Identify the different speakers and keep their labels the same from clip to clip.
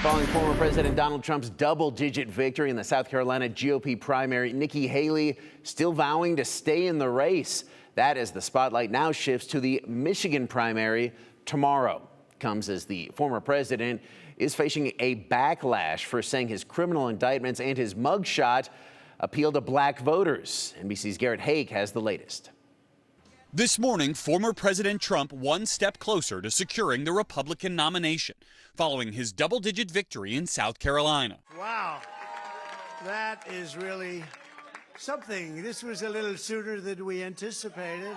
Speaker 1: Following former President Donald Trump's double-digit victory in the South Carolina GOP primary, Nikki Haley still vowing to stay in the race. That as the spotlight now shifts to the Michigan primary tomorrow. Comes as the former president is facing a backlash for saying his criminal indictments and his mugshot appeal to black voters. NBC's Garrett Haig has the latest.
Speaker 2: This morning, former President Trump one step closer to securing the Republican nomination following his double-digit victory in South Carolina.
Speaker 3: Wow, that is really something. This was a little sooner than we anticipated.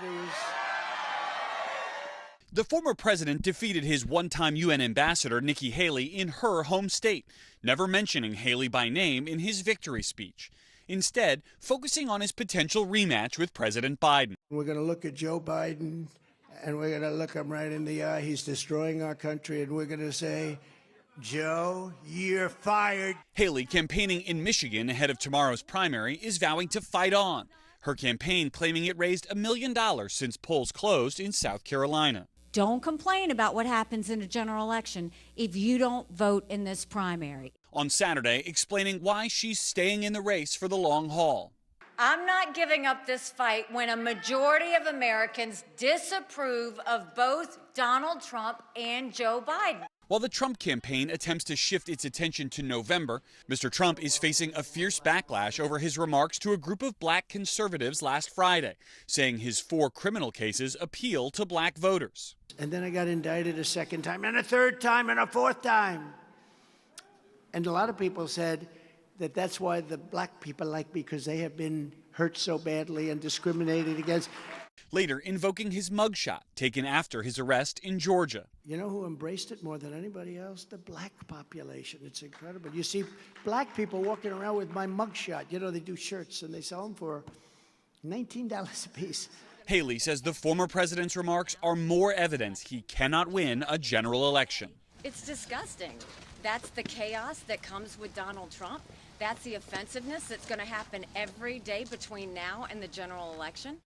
Speaker 2: The former president defeated his one-time UN ambassador, Nikki Haley, in her home state, never mentioning Haley by name in his victory speech. Instead, focusing on his potential rematch with President Biden.
Speaker 3: We're going to look at Joe Biden, and we're going to look him right in the eye. He's destroying our country, and we're going to say, Joe, you're fired.
Speaker 2: Haley, campaigning in Michigan ahead of tomorrow's primary, is vowing to fight on. Her campaign claiming it raised $1 million since polls closed in South Carolina.
Speaker 4: Don't complain about what happens in a general election if you don't vote in this primary.
Speaker 2: On Saturday, explaining why she's staying in the race for the long haul.
Speaker 4: I'm not giving up this fight when a majority of Americans disapprove of both Donald Trump and Joe Biden.
Speaker 2: While the Trump campaign attempts to shift its attention to November, Mr. Trump is facing a fierce backlash over his remarks to a group of black conservatives last Friday, saying his 4 criminal cases appeal to black voters.
Speaker 3: And then I got indicted a second time, and a third time, and a fourth time. And a lot of people said that that's why the black people like me, because they have been hurt so badly and discriminated against.
Speaker 2: Later, invoking his mugshot taken after his arrest in Georgia.
Speaker 3: You know who embraced it more than anybody else? The black population. It's incredible. You see black people walking around with my mugshot. You know, they do shirts and they sell them for $19 a piece.
Speaker 2: Haley says the former president's remarks are more evidence he cannot win a general election.
Speaker 4: It's disgusting. That's the chaos that comes with Donald Trump. That's the offensiveness that's going to happen every day between now and the general election.